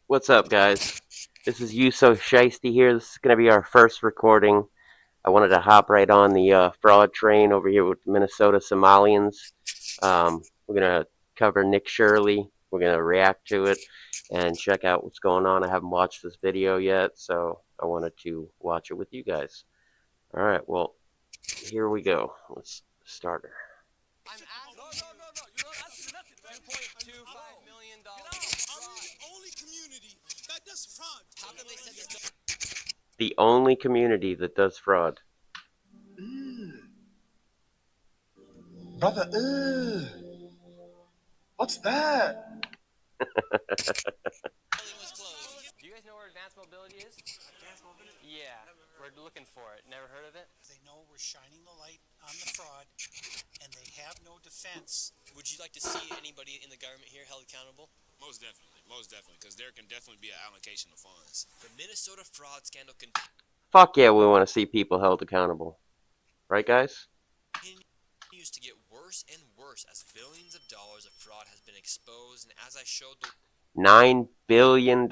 What's up, guys? This is You So Shiesty here. This is going to be our first recording. I wanted to hop right on the fraud train over here with Minnesota Somalians. We're going to cover Nick Shirley. We're going to react to it and check out what's going on. I haven't watched this video yet, so I wanted to watch it with you guys. All right, well, here we go. Let's start her. I'm asking. No. You're not asking nothing. $2.25 million. I'm the only community that does fraud. How come they said this? The only community that does fraud. Brother, what's that? Was closed. Do you guys know where advanced mobility is? Advanced mobility? Yeah, we're looking for it. Never heard of it? They know we're shining the light on the fraud, and they have no defense. Would you like to see anybody in the government here held accountable? Most definitely, because there can definitely be an allocation of funds. The Minnesota fraud scandal Fuck yeah, we want to see people held accountable. Right, guys? continues to get worse and worse as billions of dollars of fraud has been exposed, and as I showed the $9 billion.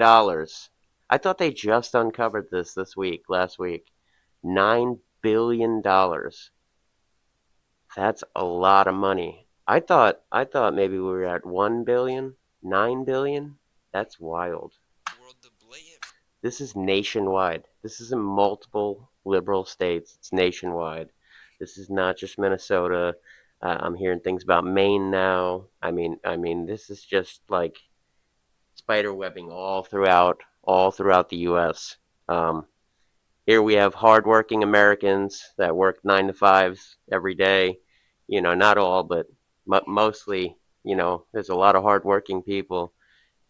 I thought they just uncovered this last week. $9 billion. That's a lot of money. I thought maybe we were at 1 billion, 9 billion. That's wild. world the blatant This is nationwide. This is in multiple liberal states. It's nationwide. This is not just Minnesota. I'm hearing things about Maine now. I mean, this is just like spider webbing all throughout the U.S. Here we have hardworking Americans that work 9 to 5s every day. You know, not all, but mostly. You know, there's a lot of hardworking people,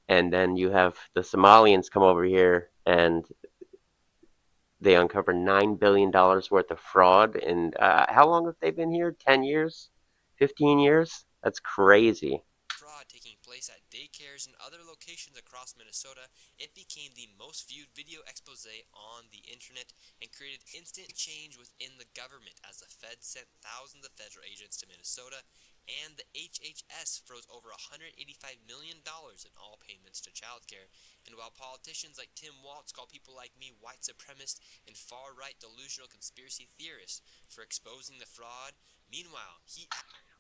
and then you have the Somalians come over here and they uncover $9 billion worth of fraud. And how long have they been here? 10 years, 15 years? That's crazy. fraud taking place at daycares and other locations across Minnesota, it became the most viewed video expose on the internet and created instant change within the government as the Fed sent thousands of federal agents to Minnesota, and the HHS froze over $185 million in all payments to childcare. And while politicians like Tim Walz call people like me white supremacists and far-right delusional conspiracy theorists for exposing the fraud, meanwhile,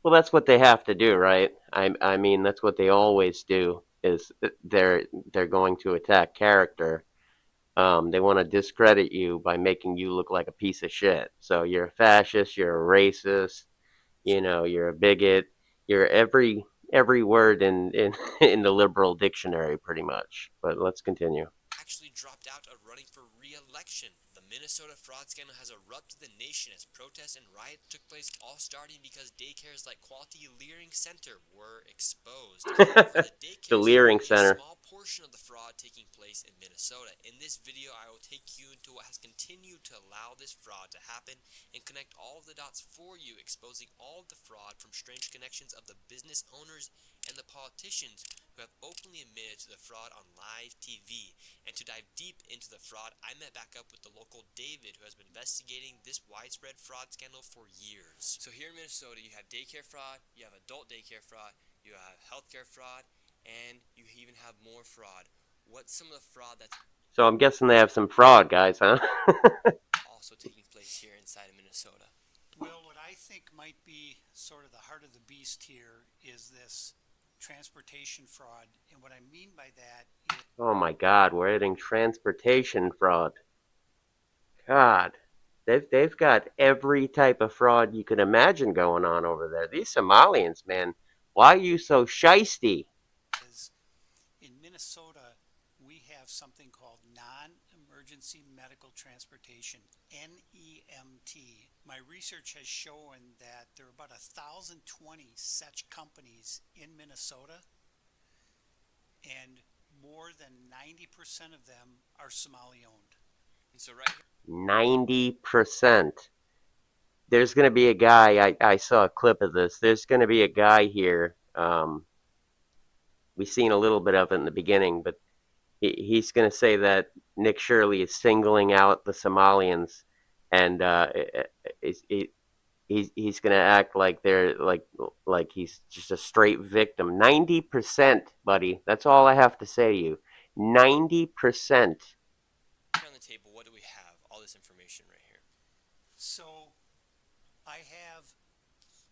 Well, that's what they have to do, right? I mean, that's what they always do. Is they're going to attack character. They want to discredit you by making you look like a piece of shit. So you're a fascist, you're a racist, you know, you're a bigot, you're every word in in the liberal dictionary, pretty much. But let's continue. actually dropped out of running for re-election. The Minnesota fraud scandal has erupted the nation as protests and riots took place, all starting because daycares like Quality Learing Center were exposed. For the The daycares, Learing a Center. small portion of the fraud taking place in Minnesota. In this video, I will take you into what has continued to allow this fraud to happen and connect all of the dots for you, exposing all of the fraud from strange connections of the business owners and the politicians who have openly admitted to the fraud on live TV. And to dive deep into the fraud, I met back up with the local David, who has been investigating this widespread fraud scandal for years. So here in Minnesota, you have daycare fraud, you have adult daycare fraud, you have healthcare fraud, and you even have more fraud. What's some of the fraud that's So I'm guessing they have some fraud, guys, huh? also taking place here inside of Minnesota? Well, what I think might be sort of the heart of the beast here is this transportation fraud. And what I mean by that is Oh my God, we're hitting transportation fraud. God, they've got every type of fraud you could imagine going on over there. These Somalians, man, why are you so shisty? in Minnesota, we have something called non-emergency medical transportation, NEMT. My research has shown that there are about 1,020 such companies in Minnesota, and more than 90% of them are Somali owned. And so right here, 90%. There's going to be a guy, I saw a clip of this. There's going to be a guy here. We've seen a little bit of it in the beginning, but he's going to say that Nick Shirley is singling out the Somalians, and he's going to act like they're like he's just a straight victim. 90%, buddy. That's all I have to say to you. 90%. On the table, what do we have? All this information right here. So I have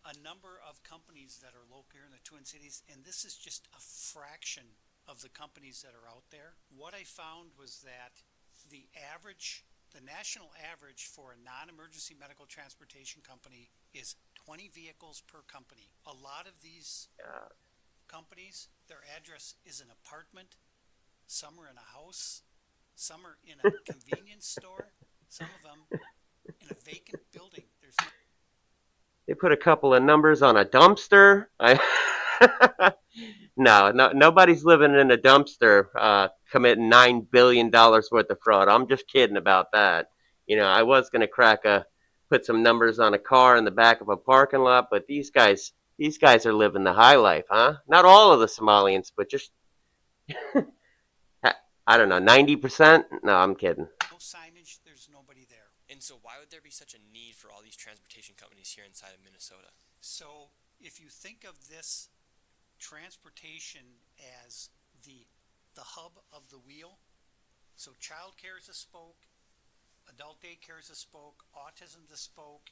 a number of companies that are local here in the Twin Cities, and this is just a fraction of the companies that are out there. What I found was that the national average for a non-emergency medical transportation company is 20 vehicles per company. A lot of these companies, their address is an apartment, some are in a house, some are in a convenience store, some of them in a vacant building. They put a couple of numbers on a dumpster. No, nobody's living in a dumpster committing $9 billion worth of fraud. I'm just kidding about that. I was gonna put some numbers on a car in the back of a parking lot, but these guys are living the high life, huh? Not all of the Somalians, but just I don't know, 90%. No, I'm kidding. No signage, there's nobody there. And so why would there be such a need for all these transportation companies here inside of Minnesota? So if you think of this transportation as the hub of the wheel, so child care is a spoke, adult daycare is a spoke, autism is a spoke,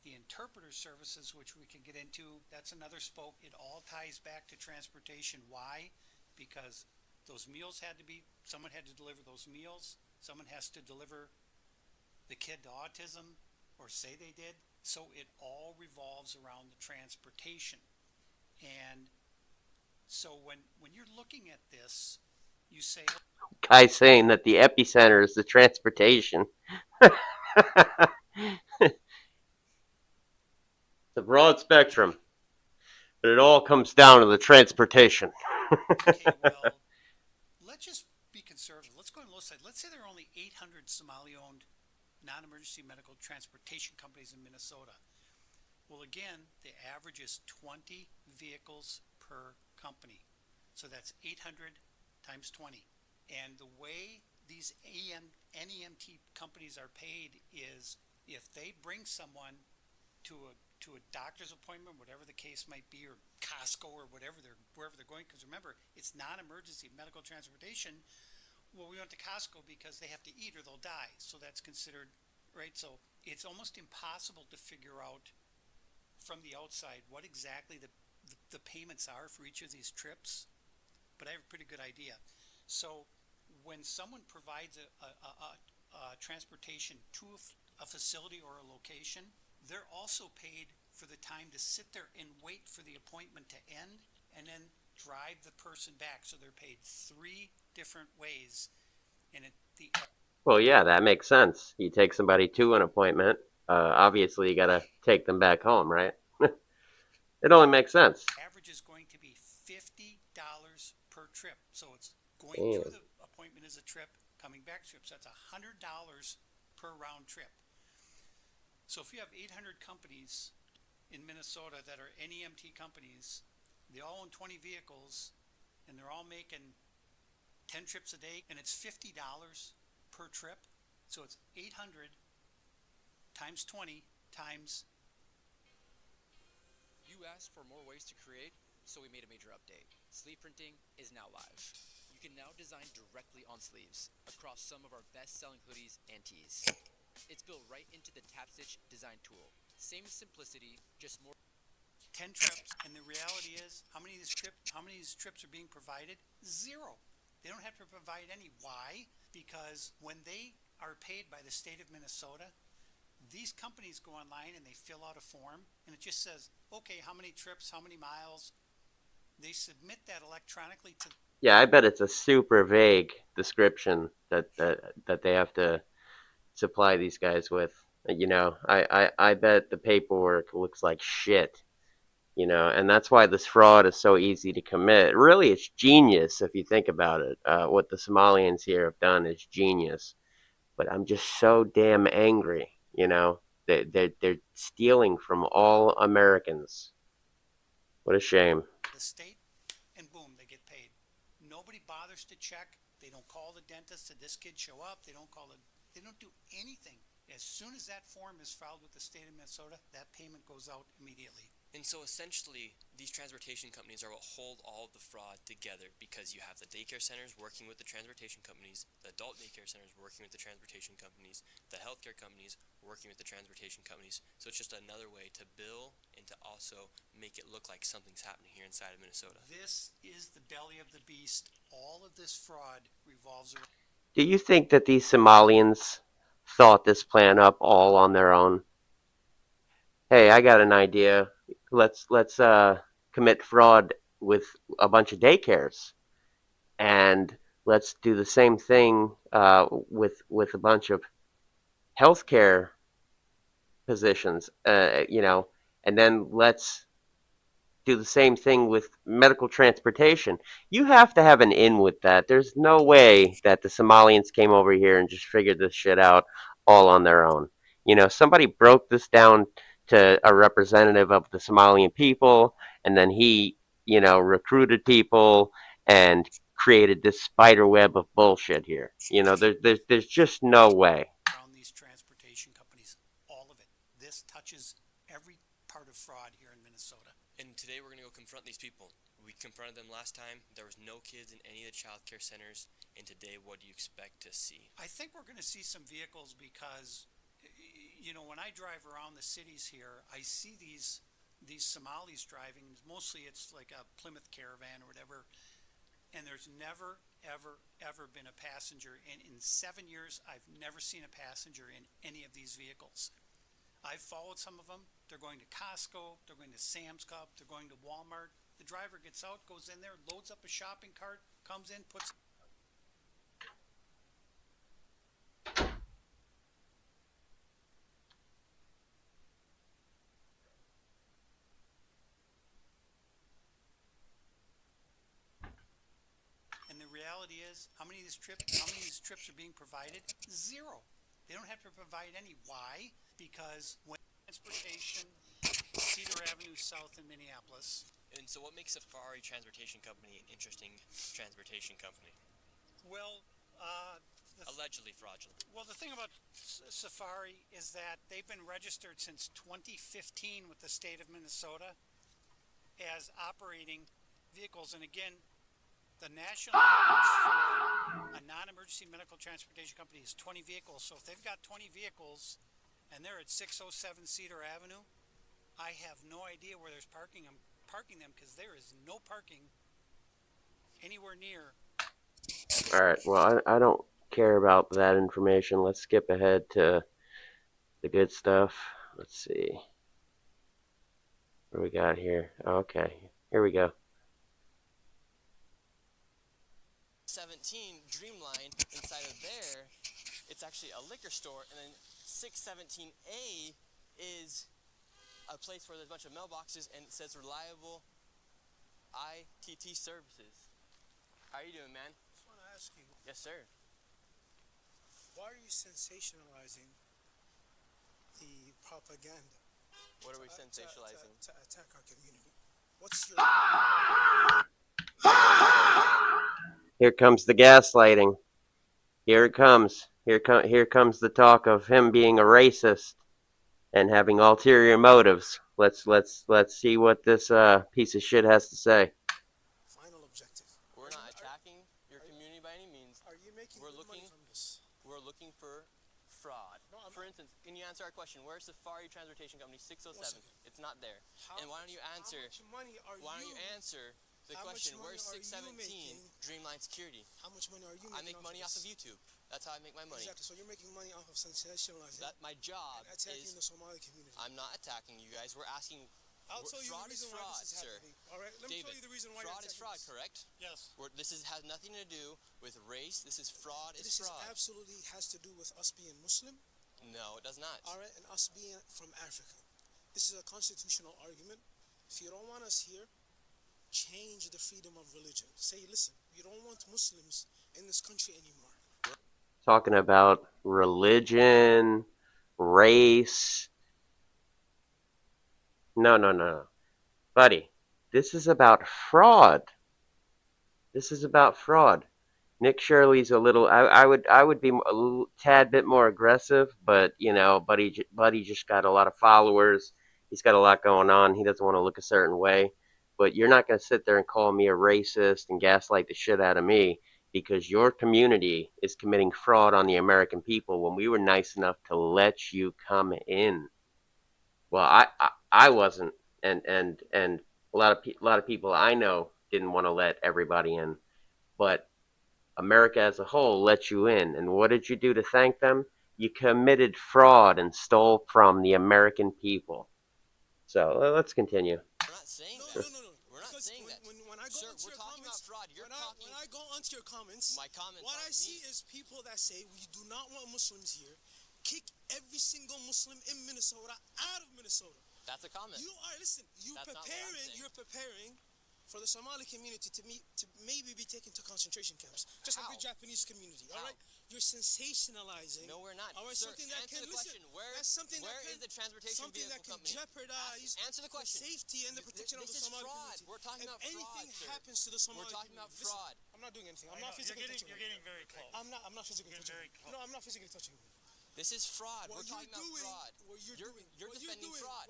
the interpreter services, which we can get into, that's another spoke. It all ties back to transportation. Why? Because those meals someone had to deliver those meals, someone has to deliver the kid to autism, or say they did. So it all revolves around the transportation. And so when you're looking at this, you say, Guy saying that the epicenter is the transportation. The broad spectrum, but it all comes down to the transportation. okay, well, let's just be conservative. Let's go on the low side. Let's say there are only 800 Somali-owned non-emergency medical transportation companies in Minnesota. Well, again, the average is 20 vehicles per company. So that's 800 times 20. And the way these NEMT companies are paid is if they bring someone to a doctor's appointment, whatever the case might be, or Costco or wherever they're going. Because remember, it's non-emergency medical transportation. Well, we went to Costco because they have to eat or they'll die. So that's considered, right? So it's almost impossible to figure out from the outside what exactly the payments are for each of these trips. But I have a pretty good idea. So when someone provides a transportation to a facility or a location, they're also paid for the time to sit there and wait for the appointment to end and then drive the person back. So they're paid 3 different ways. And Well, yeah, that makes sense. You take somebody to an appointment. Obviously, you got to take them back home, right? It only makes sense. average is going to be $50 per trip. So it's going Damn. to the appointment is a trip, coming back trip. So that's $100 per round trip. So if you have 800 companies in Minnesota that are NEMT companies, they all own 20 vehicles, and they're all making 10 trips a day, and it's $50 per trip. So it's 800 times 20 times. You asked for more ways to create, so we made a major update. Sleeve printing is now live. You can now design directly on sleeves across some of our best-selling hoodies and tees. It's built right into the Tap Stitch design tool. Same simplicity, just more 10 trips, and the reality is, how many of these trips are being provided? 0. They don't have to provide any. Why? Because when they are paid by the state of Minnesota, these companies go online and they fill out a form, and it just says, okay, how many trips, how many miles. They submit that electronically to. Yeah, I bet it's a super vague description that they have to supply these guys with. I bet the paperwork looks like shit. And that's why this fraud is so easy to commit. Really, it's genius if you think about it. What the Somalians here have done is genius. But I'm just so damn angry. They're stealing from all Americans. What a shame. The state, and boom, they get paid. Nobody bothers to check. They don't call the dentist. Did this kid show up? They don't do anything. As soon as that form is filed with the state of Minnesota, that payment goes out immediately. And so essentially, these transportation companies are what hold all of the fraud together, because you have the daycare centers working with the transportation companies, the adult daycare centers working with the transportation companies, the healthcare companies working with the transportation companies. So it's just another way to bill and to also make it look like something's happening here inside of Minnesota. This is the belly of the beast. All of this fraud revolves around. Do you think that these Somalians thought this plan up all on their own? Hey, I got an idea. Let's commit fraud with a bunch of daycares, and let's do the same thing with a bunch of healthcare positions. And then let's do the same thing with medical transportation. You have to have an in with that. There's no way that the Somalians came over here and just figured this shit out all on their own. Somebody broke this down to a representative of the Somalian people, and then he, recruited people and created this spider web of bullshit here. There's just no way. Around these transportation companies, all of it. This touches every part of fraud here in Minnesota. And today we're going to go confront these people. We confronted them last time. There was no kids in any of the child care centers. And today, what do you expect to see? I think we're going to see some vehicles because, when I drive around the cities here, I see these Somalis driving. Mostly it's like a Plymouth Caravan or whatever. And there's never, ever, ever been a passenger. And in 7 years, I've never seen a passenger in any of these vehicles. I've followed some of them. They're going to Costco. They're going to Sam's Club. They're going to Walmart. The driver gets out, goes in there, loads up a shopping cart, comes in, puts. And the reality is, how many of these trips are being provided? Zero. They don't have to provide any. Why? Because when transportation, Cedar Avenue South in Minneapolis. And so, what makes Safari Transportation Company an interesting transportation company? Well, allegedly fraudulent. Well, the thing about Safari is that they've been registered since 2015 with the state of Minnesota as operating vehicles. And again, the national average for a non-emergency medical transportation company is 20 vehicles. So if they've got 20 vehicles and they're at 607 Cedar Avenue, I have no idea where there's parking them because there is no parking anywhere near. All right. Well, I don't care about that information. Let's skip ahead to the good stuff. Let's see. What do we got here? Okay. Here we go. 17 Dreamline, inside of there, it's actually a liquor store, and then 617A is a place where there's a bunch of mailboxes, and it says reliable ITT services. How are you doing, man? I just want to ask you, Yes, sir. why are you sensationalizing the propaganda What are we sensationalizing? to attack our community? What's your... Here comes the gaslighting. Here it comes. Here comes the talk of him being a racist and having ulterior motives. Let's see what this piece of shit has to say. final objective? We're not attacking your community by any means. Are you making We're good money looking- from this? We're looking for fraud. No, I'm For not. instance, can you answer our question? Where's Safari Transportation Company 607? second. It's not there. How And why don't you answer? How much money are Why don't you answer the how much question? money Where's are you 617 making? Dreamline Security? How much money are you making? I make money off of YouTube. That's how I make my money. Exactly. So you're making money off of sensationalizing That my job and attacking is. the Somali community. I'm not attacking you guys. We're asking. I'll tell you the fraud is reason why fraud, this is sir. happening. All right. Let me tell David, you the reason why fraud you're is fraud, attacking correct? Yes. This has nothing to do with race. This is fraud. this. Is This is fraud. absolutely has to do with us being Muslim. No, it does not. All right, and us being from Africa. This is a constitutional argument. If you don't want us here, change the freedom of religion. Say, listen, we don't want Muslims in this country anymore. Talking about religion, race. No. Buddy, this is about fraud. This is about fraud. Nick Shirley's a little. I would be a little, tad bit more aggressive, but Buddy just got a lot of followers. He's got a lot going on. He doesn't want to look a certain way. But you're not going to sit there and call me a racist and gaslight the shit out of me because your community is committing fraud on the American people when we were nice enough to let you come in. Well, I wasn't, and a lot of people I know didn't want to let everybody in, but America as a whole let you in. And what did you do to thank them? You committed fraud and stole from the American people. So let's continue. We're not saying No, that. no, no, no. We're not Because saying that. when I go Sir, onto we're your talking about comments, fraud. You're talking. when I go onto your comments, My comments what I aren't see me. is people that say we do not want Muslims here. Kick every single Muslim in Minnesota out of Minnesota. That's a comment. You are listen. That's not what I'm saying. You're preparing for the Somali community to maybe be taken to concentration camps, just like the Japanese community. All right, you're sensationalizing. No, we're not. All right, Sir, something that answer can the question. listen. That's something Where that can, is the transportation something vehicle that can company? jeopardize Answer the question. safety and the protection of the This is Somali fraud. community. We're talking If about fraud, anything sir. happens to the Somali We're talking about community, fraud. listen, I'm not doing anything. I'm not physically touching You're him. getting very close. I'm not physically touching him. No, I'm not physically touching him. This is fraud. What We're talking about fraud. What you're what defending doing, fraud.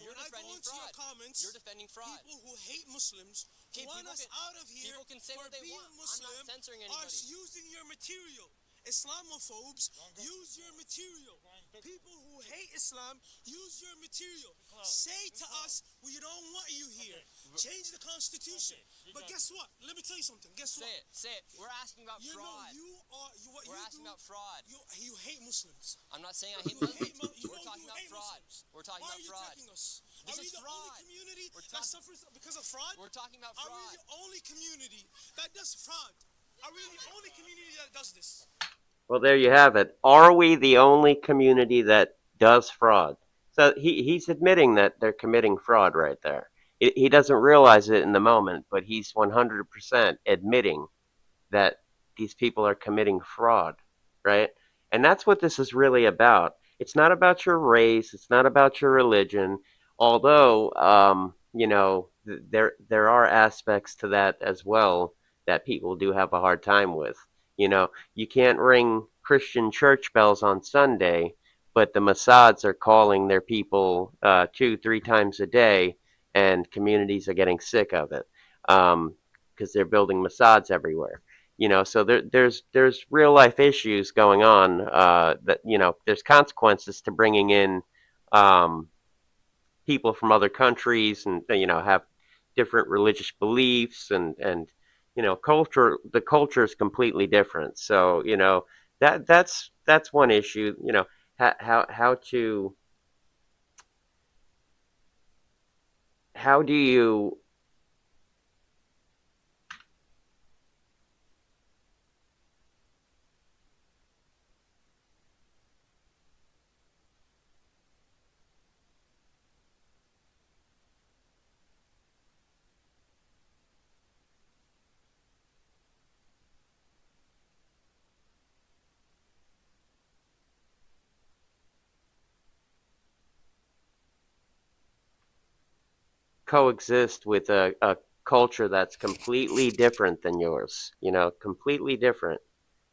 You're when I go defending into fraud. your comments, You're defending fraud. people who hate Muslims Okay, want us out of here people can say for what they being want. Muslim, I'm not censoring are anybody. using your material. Islamophobes use your material. People who hate Islam use your material. Say to us, we don't want you here. Change the Constitution. But guess what? Let me tell you something. Guess what? Say it. We're asking about You fraud. know, what We're you asking do, about fraud. you hate Muslims. I'm not saying I hate You Muslims. you We're know talking you about hate fraud. Muslims. We're talking Why about are you fraud. attacking us? This Are we is the fraud. only community We're that talking- suffers because of fraud? We're talking about Are we fraud. the only community that does fraud? Are we the only community that does this? Well, there you have it. Are we the only community that does fraud? So he's admitting that they're committing fraud right there. He doesn't realize it in the moment, but he's 100% admitting that these people are committing fraud, right? And that's what this is really about. It's not about your race. It's not about your religion. Although, there are aspects to that as well that people do have a hard time with. You can't ring Christian church bells on Sunday, but the Mossads are calling their people 2, 3 times a day, and communities are getting sick of it because they're building Mossads everywhere. So there's real life issues going on that there's consequences to bringing in um, people from other countries and have different religious beliefs and culture. The culture is completely different. So that's one issue. How do you coexist with a culture that's completely different than yours? Completely different.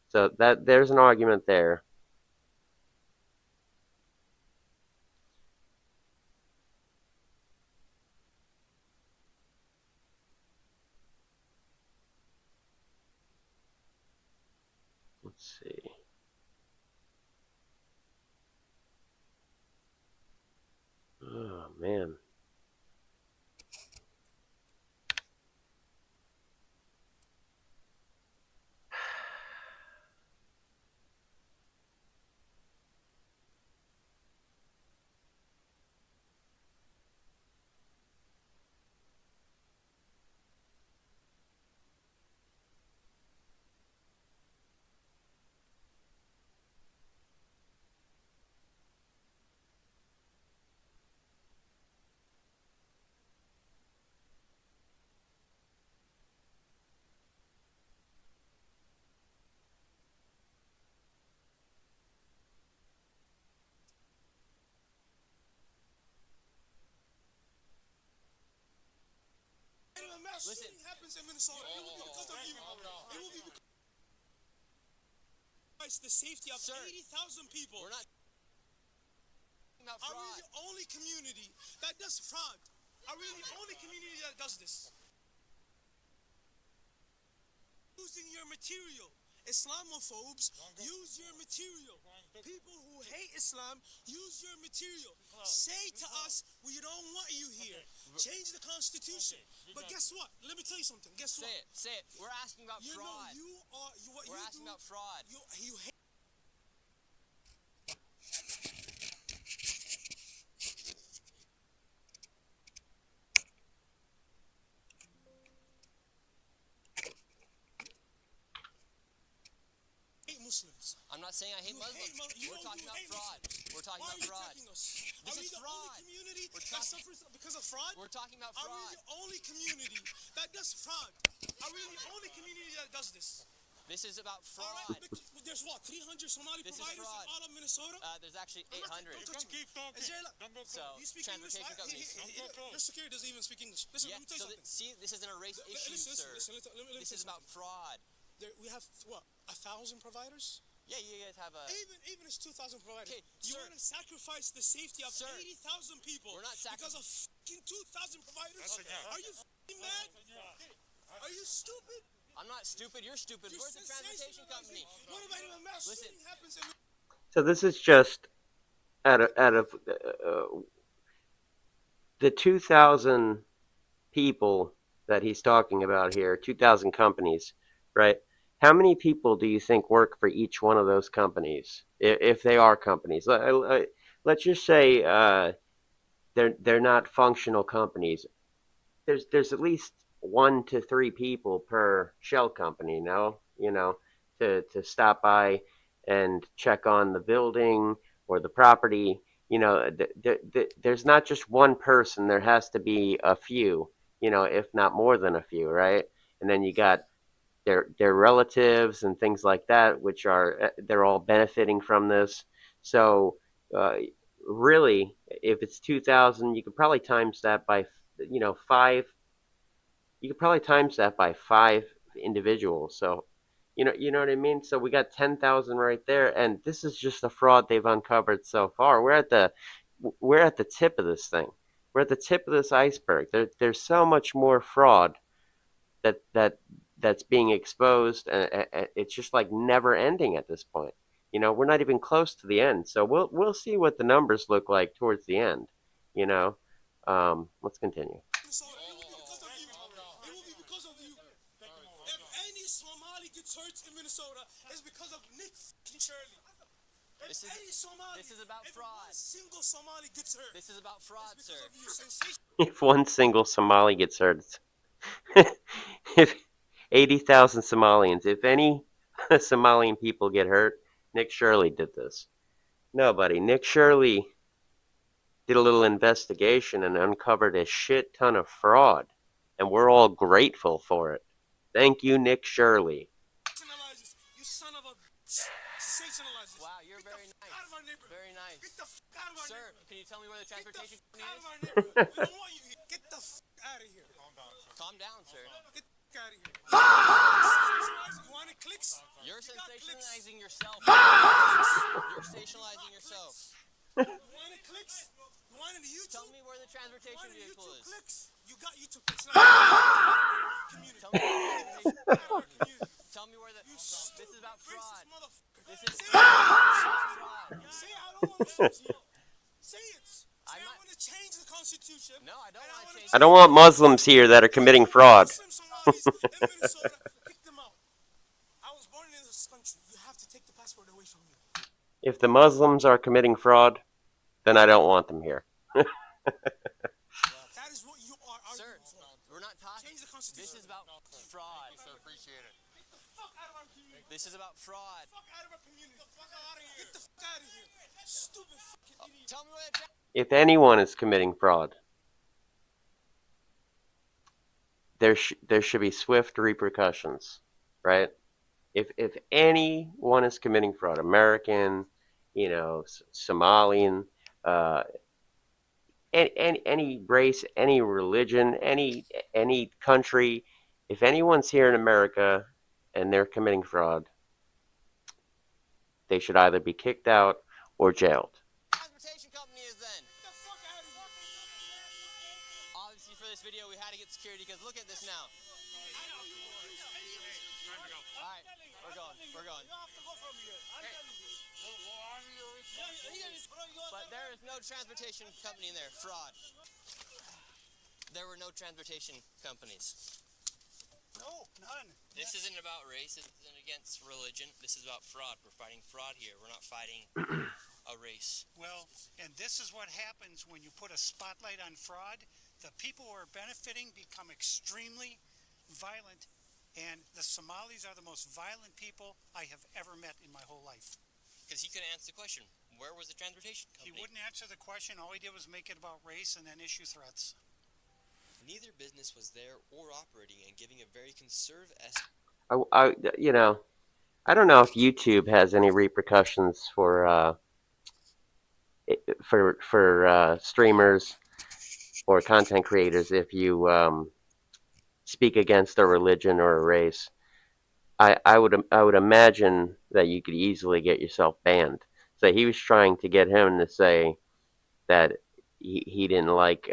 So that there's an argument there. Let's see. Oh man. If a mass shooting happens in Minnesota, it will be because of you. It will be because the safety of 80,000 people. We're not. about Are we fraud? the only community that does fraud? Are we the only community that does this? Using your material. Islamophobes use your material. People who hate Islam use your material. Say to us, we don't want you here. Change the Constitution. But guess what? Let me tell you something. Guess what? Say it. We're asking about You know, fraud. what We're you asking do, about fraud. you hate. Muslims. I'm not saying I hate Muslims. We're talking about fraud. We're talking Why about are you fraud. attacking us? This Are we is the fraud. only community We're that talking- suffers because of fraud? We're talking about Are we fraud. the only community that does fraud? Are we the only community that does this? This is about All fraud. right, there's what, 300 Somali This is providers fraud. in all of Minnesota? There's actually 800. Don't touch me. Is there, So, you speak English? transportation companies. Your security doesn't even speak English. Listen, Yeah, let me tell you so something. see, this isn't a race issue, Listen, sir. let me This tell is you about something. fraud. We have, what, 1,000 providers? Yeah, you guys have a... Even it's 2,000 providers. Okay, You sir. want to sacrifice the safety of Sir. 80,000 people We're not because of fucking 2,000 providers? Are you fucking mad? Are you stupid? I'm not stupid. You're stupid. You're Where's the transportation company? What about if a mass Listen. shooting happens in So this is just out of the 2,000 people that he's talking about here, 2,000 companies, right? How many people do you think work for each one of those companies, if they are companies? Let's just say they're not functional companies. There's at least 1 to 3 people per shell company, no? To stop by and check on the building or the property. There's not just one person. There has to be a few, if not more than a few, right? And then you got their relatives and things like that, which are they're all benefiting from this. So uh, really, if it's 2,000, you could probably times that by 5. You could probably times that by 5 individuals. So you know what I mean. So we got 10,000 right there, and this is just the fraud they've uncovered so far. We're at the tip of this thing. We're at the tip of this iceberg. There's so much more fraud that's being exposed, and it's just like never ending at this point. We're not even close to the end, so we'll see what the numbers look like towards the end. Let's continue. Minnesota. It will be because of you. If any Somali gets hurt in Minnesota, it's because of Nick Shirley. This is about if fraud. one single Somali gets hurt, This is about fraud, it's sir. because of you. Sensation. If one single Somali gets hurt, if 80,000 Somalians, if any Somalian people get hurt, Nick Shirley did this. Nobody. Nick Shirley did a little investigation and uncovered a shit ton of fraud, and we're all grateful for it. Thank you, Nick Shirley. Sensationalizes. You son of a bitch. Sensationalizes. Wow, you're Get very the fuck nice. out of our neighborhood. Very nice. Get the fuck out of our Sir, neighborhood. can you tell me where the Get the transportation fuck company out of is? our neighborhood. We don't want you here. Get the fuck out of here. Calm down, sir. Get the fuck out of here. You want it clicks? You're You got sensationalizing yourself. You're sensationalizing yourself. You want it clicks? You want it to YouTube? Tell me where the transportation You want it vehicle YouTube is. clicks? You got YouTube clicks. Community. Tell me where the transportation. Out of our community. Tell me where the. You This stupid is about fraud. racist motherfucker. This is Say fraud. Say I don't want Muslims here. Say it. Say I I'm not- want to change the Constitution. No, I don't and want to change. I don't want Muslims here that are committing fraud. Muslim Somalis in Minnesota, kick them out. I was born in this country. You have to take the passport away from me. If the Muslims are committing fraud, then I don't want them here. That is what you are Sir, arguing for. we're not talking. Change the Constitution. This is about fraud. Appreciate it. Get the fuck out of our community. This is about fraud. Fuck out of our community. Get the fuck out of here. Get the fuck out of here. Stupid fucking idiot. Tell me where the. If anyone is committing fraud, there should be swift repercussions, right? If anyone is committing fraud, American, Somalian, uh, any race, any religion, any country, if anyone's here in America and they're committing fraud, they should either be kicked out or jailed. Transportation company is security because look at this now. All right, we're going. We're going. But there is no transportation company in there. Fraud. There were no transportation companies. No, none. This isn't about race. This isn't against religion. This is about fraud. We're fighting fraud here. We're not fighting a race. Well, and this is what happens when you put a spotlight on fraud. The people who are benefiting become extremely violent, and the Somalis are the most violent people I have ever met in my whole life. Because he couldn't answer the question. Where was the transportation company? He wouldn't answer the question. All he did was make it about race and then issue threats. Neither business was there or operating and giving a very conservative I don't know if YouTube has any repercussions for streamers or content creators if you speak against a religion or a race. I would imagine that you could easily get yourself banned. So he was trying to get him to say that he didn't like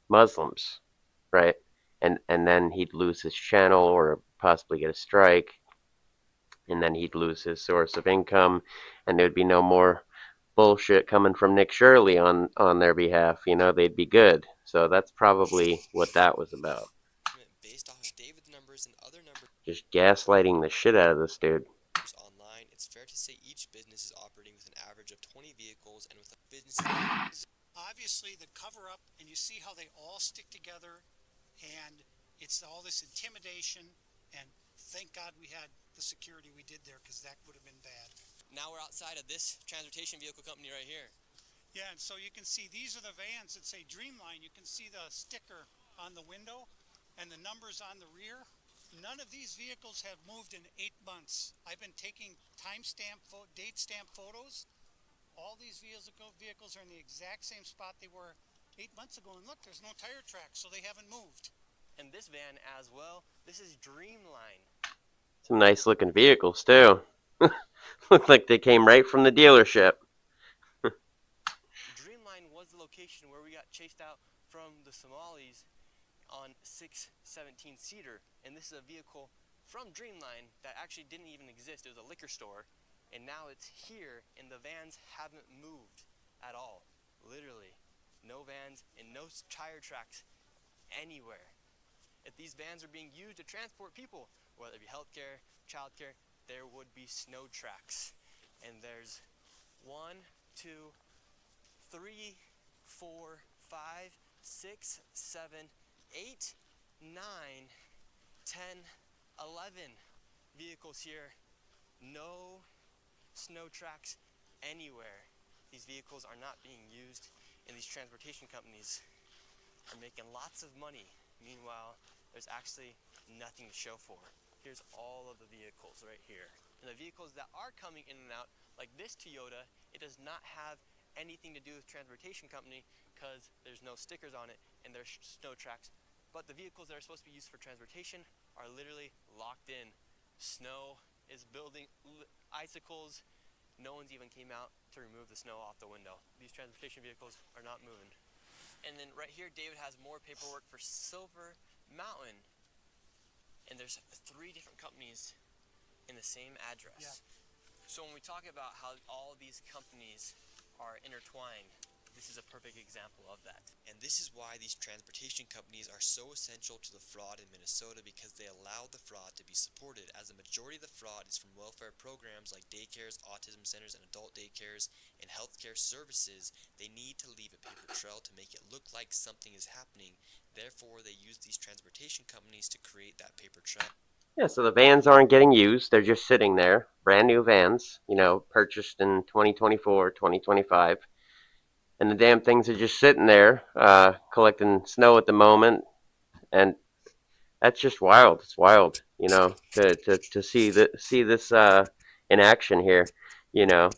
Muslims, right? And then he'd lose his channel or possibly get a strike, and then he'd lose his source of income, and there'd be no more bullshit coming from Nick Shirley on their behalf. They'd be good. So that's probably what that was about. based off of David's numbers and other numbers Just gaslighting the shit out of this dude. online. It's fair to say each business is operating with an average of 20 vehicles and with a business. Obviously, the cover up, and you see how they all stick together, and it's all this intimidation. And thank God we had the security we did there, because that would have been bad. Now we're outside of this transportation vehicle company right here. Yeah, and so you can see these are the vans that say Dreamline. You can see the sticker on the window and the numbers on the rear. None of these vehicles have moved in 8 months. I've been taking date stamp photos. All these vehicles are in the exact same spot they were 8 months ago. And look, there's no tire tracks, so they haven't moved. And this van as well, this is Dreamline. Some nice looking vehicles too. Look like they came right from the dealership. Dreamline was the location where we got chased out from the Somalis on 617 Cedar. And this is a vehicle from Dreamline that actually didn't even exist. It was a liquor store. And now it's here, and the vans haven't moved at all. Literally. No vans and no tire tracks anywhere. If these vans are being used to transport people, whether it be healthcare, childcare, there would be snow tracks. And there's 1, 2, 3, 4, 5, 6, 7, 8, 9, 10, 11 vehicles here. No snow tracks anywhere. These vehicles are not being used, and these transportation companies are making lots of money. Meanwhile, there's actually nothing to show for. Here's all of the vehicles right here. And the vehicles that are coming in and out, like this Toyota, it does not have anything to do with transportation company because there's no stickers on it and there's snow tracks. But the vehicles that are supposed to be used for transportation are literally locked in. Snow is building icicles. No one's even came out to remove the snow off the window. These transportation vehicles are not moving. And then right here, David has more paperwork for Silver Mountain. And there's 3 different companies in the same address. Yeah. So when we talk about how all these companies are intertwined, this is a perfect example of that. And this is why these transportation companies are so essential to the fraud in Minnesota, because they allow the fraud to be supported, as the majority of the fraud is from welfare programs like daycares, autism centers, and adult daycares, and healthcare services. They need to leave a paper trail to make it look like something is happening. Therefore, they use these transportation companies to create that paper trail. Yeah, so the vans aren't getting used. They're just sitting there. Brand new vans, purchased in 2024, 2025. And the damn things are just sitting there, collecting snow at the moment. And that's just wild. It's wild, to see this in action here. You know,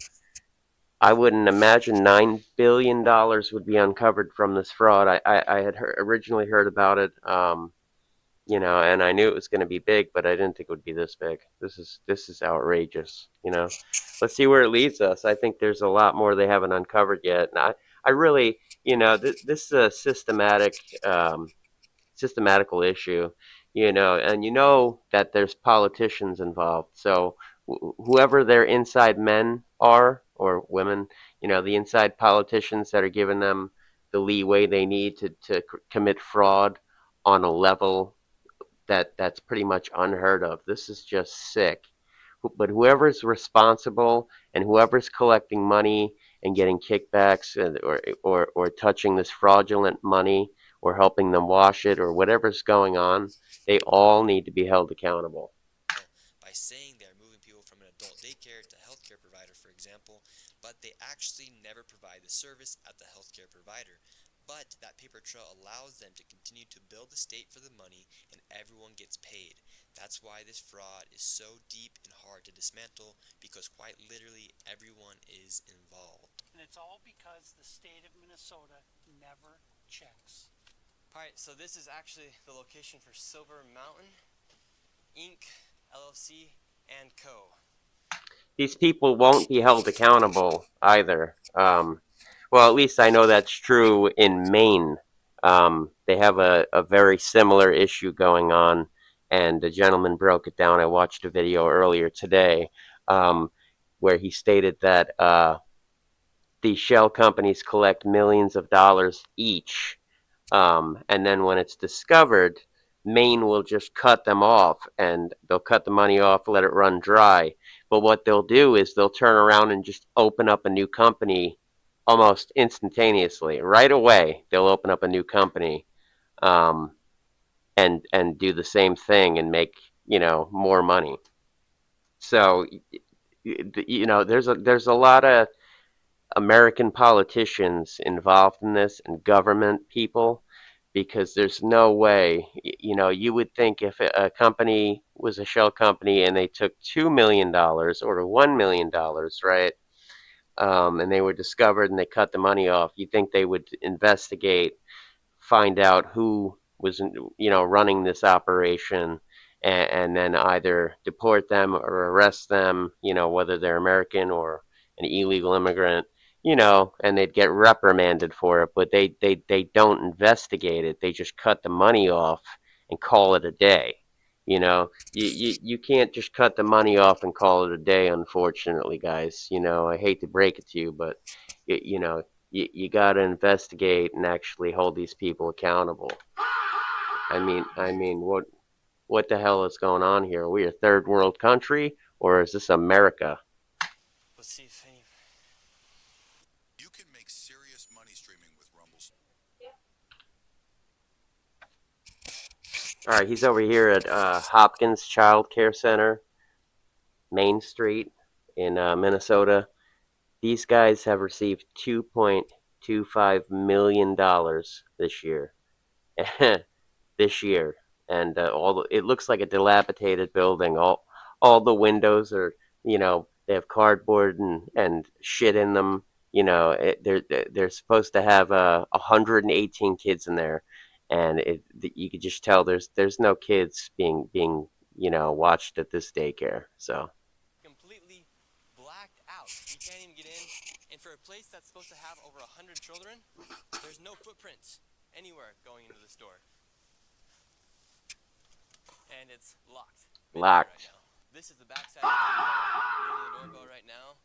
I wouldn't imagine $9 billion would be uncovered from this fraud. I had originally heard about it, and I knew it was going to be big, but I didn't think it would be this big. This is outrageous. Let's see where it leads us. I think there's a lot more they haven't uncovered yet, and I really, this is a systematical issue, and that there's politicians involved. So whoever their inside men are or women, the inside politicians that are giving them the leeway they need to commit fraud on a level that's pretty much unheard of. This is just sick. But whoever's responsible and whoever's collecting money and getting kickbacks or touching this fraudulent money or helping them wash it or whatever's going on, they all need to be held accountable. By saying they're moving people from an adult daycare to a healthcare provider, for example, but they actually never provide the service at the healthcare provider. But that paper trail allows them to continue to bill the state for the money and everyone gets paid. That's why this fraud is so deep and hard to dismantle, because quite literally everyone is involved. And it's all because the state of Minnesota never checks. Alright, so this is actually the location for Silver Mountain, Inc., LLC, and Co. These people won't be held accountable either. Well, at least I know that's true in Maine. They have a very similar issue going on, and the gentleman broke it down. I watched a video earlier today where he stated that these shell companies collect millions of dollars each, and then when it's discovered, Maine will just cut them off, and they'll cut the money off, let it run dry. But what they'll do is they'll turn around and just open up a new company almost instantaneously, right away. They'll open up a new company, um, and do the same thing and make more money. So there's a lot of American politicians involved in this and government people, because there's no way, you would think if a company was a shell company and they took $2 million or $1 million, right? And they were discovered and they cut the money off, you think they would investigate, find out who was running this operation, and then either deport them or arrest them, whether they're American or an illegal immigrant, and they'd get reprimanded for it. But they don't investigate it. They just cut the money off and call it a day. You can't just cut the money off and call it a day, unfortunately, guys. I hate to break it to you, but you got to investigate and actually hold these people accountable. I mean, what the hell is going on here? Are we a third world country, or is this America? Let's see if any... You can make serious money streaming with Rumbles. All right, he's over here at Hopkins Child Care Center, Main Street in Minnesota. These guys have received $2.25 million this year. This year, and it looks like a dilapidated building. All the windows are, they have cardboard and shit in them. They're supposed to have 118 kids in there, and you could just tell there's no kids being watched at this daycare. So completely blacked out. You can't even get in. And for a place that's supposed to have over 100 children, there's no footprints anywhere going into the store. And it's locked. Locked. Right now. This is the backside of the daycare. Ringing the doorbell right now.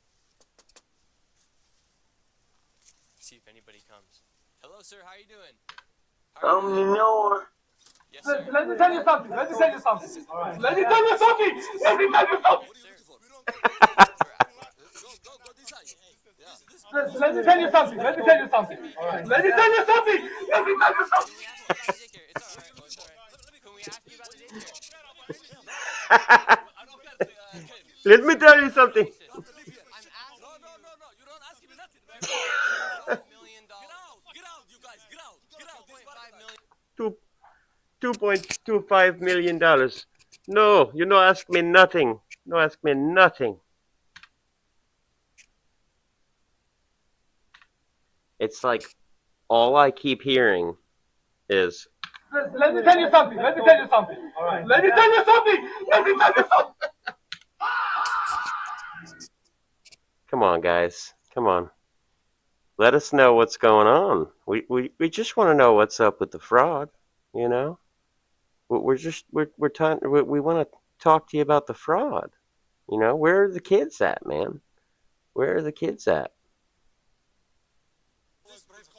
See if anybody comes. Hello, sir. How are you doing? No. Yes, sir. Let me tell you something. Let me tell you something. Let me tell you something. Let me tell you something. Let me tell you something. Let me tell you something. Let me tell you something. Let me tell you something. It's all right. It's all right. Can we ask you about the daycare? let me tell you something. I'm asking. No. You don't ask me nothing. $2.5 million. Get out, you guys. Get out. $2.25 million. No, you no ask me nothing. No ask me nothing. It's like all I keep hearing is. Let me tell you something. Let me tell you something. Let me tell you something. Let me tell you something. Come on, guys. Come on. Let us know what's going on. We just want to know what's up with the fraud. You know, we're just we want to talk to you about the fraud. You know, where are the kids at, man? Where are the kids at? This private.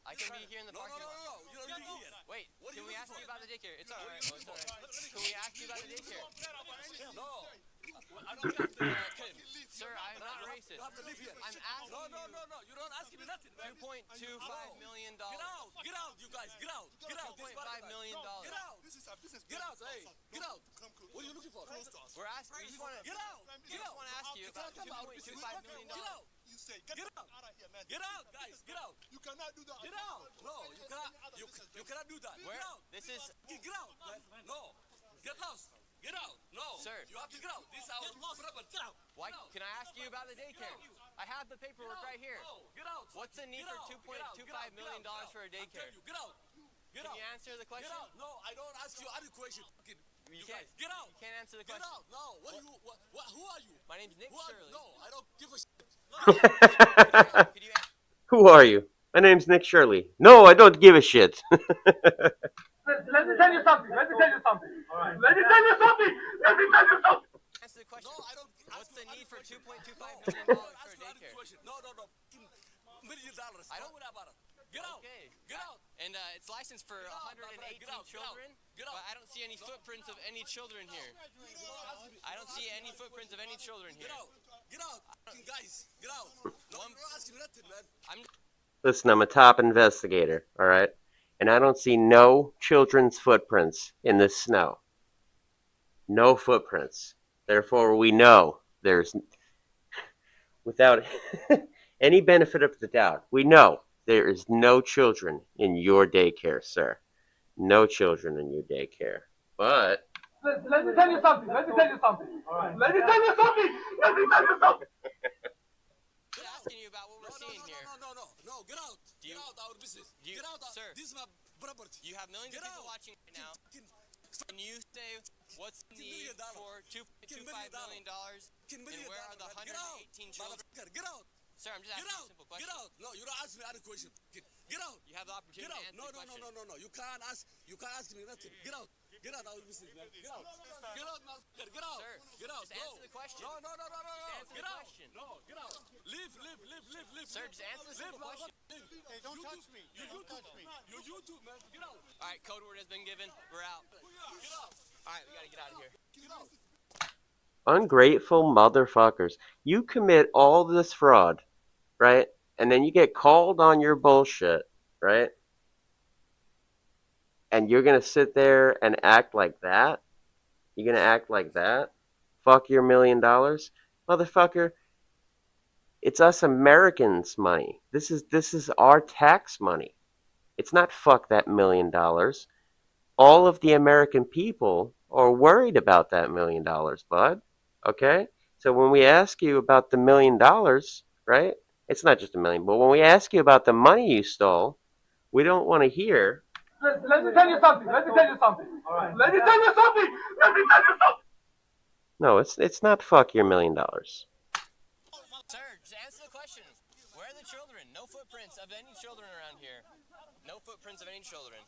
I can be here in the parking lot. No. You don't be here. Wait, can we ask you about the daycare? It's alright. Oh, it's alright. Can we ask you about the daycare? No. I don't have the Sir, I'm not racist. You have to live here. I'm asking No. You don't ask me nothing, man. $2.25 million. Get out, you guys. Get out. $2.5 million. Get out. This is our business. Get out. Hey, get out. What are you looking for? We're asking. We just want to. Get out. We just want to ask you about $2.25 million. Get out. You say get out of here, man. Get out, guys. Get out. You cannot do that. Get out. No, you cannot. You cannot do that. Where? This is. Get out. No. Get lost. Get out. No. Sir. You have to get out. This is our property. Get out. Why? Can I ask you about the daycare? I have the paperwork right here. Get out. What's the need for $2.25 million for a daycare? Get out. Can you answer the question? Get out. No, I don't ask you any question. You can't. Get out. You can't answer the question. Get out. No. What are you? Who are you? My name's Nick Shirley. No, I don't give a shit. Could you Who are you? My name's Nick Shirley. No, I don't give a shit. Let me tell you something. Let me tell you something. Let me tell you something. Let me tell you something. answer the question? No, I don't. What's the need for $2.25 million for a daycare? No. $1 million. I don't. Don't worry about it. Get out. Okay. Get out. And it's licensed for 118 children, Get out. but I don't see any footprints of any children here. I don't see any footprints of any children here. Get out. Get out. Guys, get out. No, I'm not asking nothing, man. Listen, I'm a top investigator, all right? And I don't see no children's footprints in this snow. No footprints. Therefore, we know there's, without any benefit of the doubt, we know there is no children in your daycare, sir. No children in your daycare. But Let me tell you something. Let me tell you something. Let me tell you something. Let me tell you something. I'm asking you about what we're seeing here. No. Get out. Get out our business. Get out. Sir, This is my property. you have millions of people watching right now. Can you say what's the need for $2.25 million? And where are the 118 children? Get out. Sir, I'm just Get asking a out. simple Get question. out. No, you don't ask me any question. Get out. You have the opportunity Get to out. answer the question. No. You can't ask. You can't ask me nothing. Get out. Get out our business, man. Get out. Get out, man. Get out. Sir, Get out. just answer the question. No. answer Get the out. question. No. Get out. Leave. Sir, just answer the simple question. Hey, don't touch me. Don't touch me. You YouTube, man. Get out. All right, code word has been given. We're out. Get out. All right, we got to get out of here. Get out. ungrateful motherfuckers. You commit all this fraud, right? And then you get called on your bullshit, right? And you're going to sit there and act like that? You're going to act like that? Fuck your $1 million? Motherfucker, it's us Americans' money. This is our tax money. It's not fuck that $1 million. All of the American people are worried about that $1 million, bud. Okay? So when we ask you about the $1 million, right? It's not just a million, but when we ask you about the money you stole, we don't want to hear. Let me tell you something. Let me tell you something. Let me tell you something. Let me tell you something. No, it's not fuck your $1 million. Sir, just answer the question. Where are the children? No footprints of any children around here. No footprints of any children.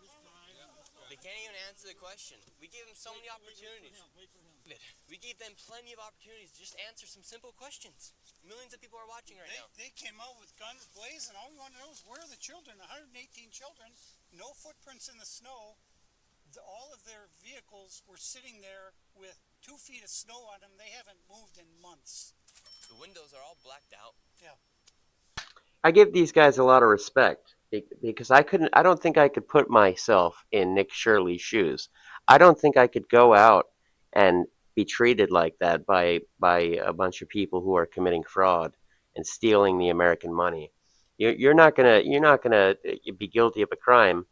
They can't even answer the question. We gave them so many opportunities. We gave them plenty of opportunities to just answer some simple questions. Millions of people are watching right now. They came out with guns blazing. All we want to know is where are the children? 118 children, no footprints in the snow. All of their vehicles were sitting there with 2 feet of snow on them. They haven't moved in months. The windows are all blacked out. Yeah. I give these guys a lot of respect because I don't think I could put myself in Nick Shirley's shoes. I don't think I could go out and be treated like that by a bunch of people who are committing fraud and stealing the American money. You're not gonna be guilty of a crime.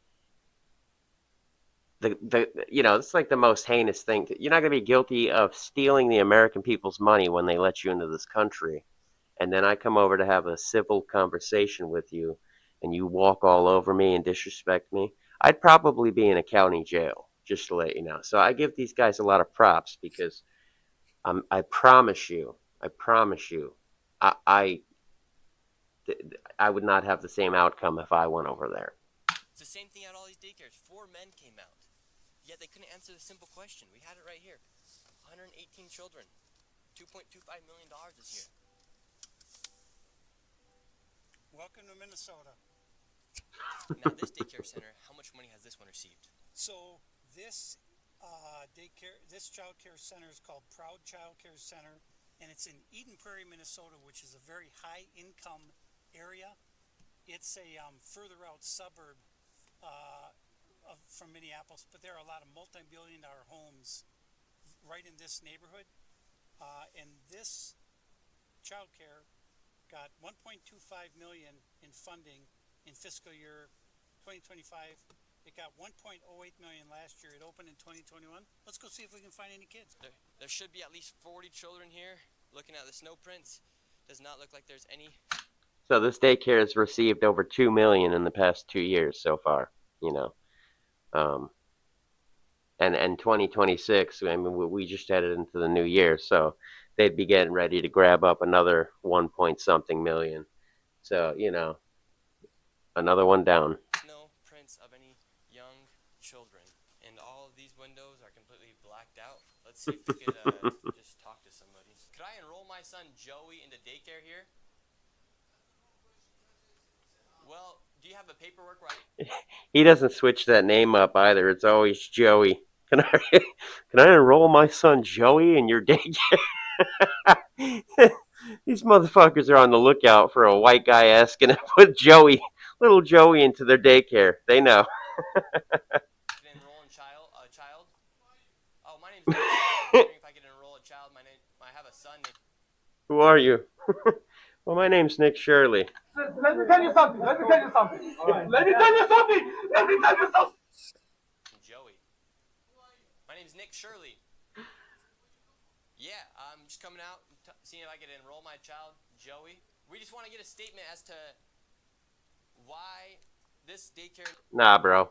It's like the most heinous thing. You're not gonna be guilty of stealing the American people's money when they let you into this country, and then I come over to have a civil conversation with you, and you walk all over me and disrespect me. I'd probably be in a county jail, just to let you know. So I give these guys a lot of props because I promise you, I I would not have the same outcome if I went over there. It's the same thing at all these daycares. 4 men came out, yet they couldn't answer the simple question. We had it right here. 118 children, $2.25 million this year. Welcome to Minnesota. Now, this daycare center, how much money has this one received? So this child care center is called Proud Child Care Center, and it's in Eden Prairie, Minnesota, which is a very high income area. It's a further out suburb from Minneapolis, but there are a lot of multi-billion-dollar homes right in this neighborhood, and this child care got $1.25 million in funding in fiscal year 2025. It got $1.08 million last year. It opened in 2021. Let's go see if we can find any kids. There should be at least 40 children here. Looking at the snow prints, does not look like there's any. So this daycare has received over $2 million in the past 2 years so far. You know, and 2026. I mean, we just headed into the new year, so they'd be getting ready to grab up another 1 point something million. So another one down. No prints of any young children, and all of these windows are completely blacked out. Let's see if we could just talk to somebody. Could I enroll my son Joey into daycare here? Well, do you have the paperwork right? He doesn't switch that name up either. It's always Joey. Can I enroll my son Joey in your daycare? These motherfuckers are on the lookout for a white guy asking to put little Joey into their daycare. They know. Can enroll a child? Oh, my name's Nick. I'm wondering if I could enroll a child. I have a son named. Who are you? Well, my name's Nick Shirley. Let me tell you something. Let me tell you something. Let me tell you something. Let me tell you something. Joey. My name's Nick Shirley. Yeah, I'm just coming out and seeing if I could enroll my child, Joey. We just want to get a statement as to why this daycare. Nah, bro.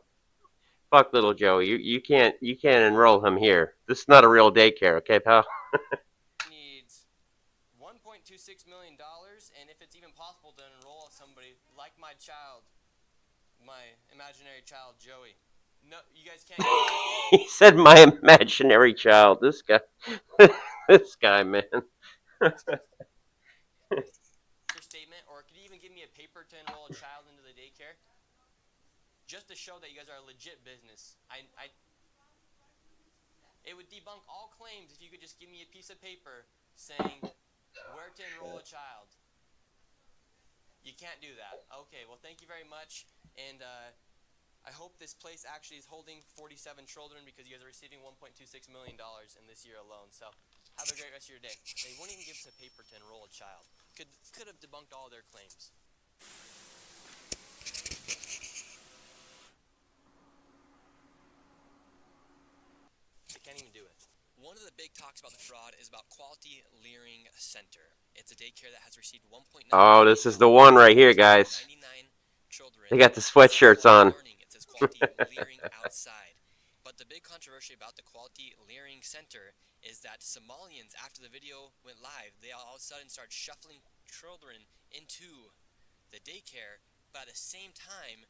Fuck little Joey. You can't enroll him here. This is not a real daycare, okay, pal? Needs $1.26 million, and if it's even possible to enroll somebody like my child, my imaginary child, Joey. No, you guys can't. He said my imaginary child. This guy. This guy, man. Your statement, or could you even give me a paper to enroll a child into the daycare? Just to show that you guys are a legit business. It would debunk all claims if you could just give me a piece of paper saying where to enroll a child. You can't do that. Okay, well, thank you very much, and I hope this place actually is holding 47 children because you guys are receiving $1.26 million in this year alone. So have a great rest of your day. They won't even give us a paper to enroll a child. Could have debunked all their claims. They can't even do it. One of the big talks about the fraud is about Quality Learing Center. It's a daycare that has received 1.9. Oh, this is the one right here, guys. 99 children. They got the sweatshirts on. It says Quality Learing outside. But the big controversy about the Quality Learing Center is that Somalians, after the video went live, they all of a sudden started shuffling children into the daycare. But at the same time,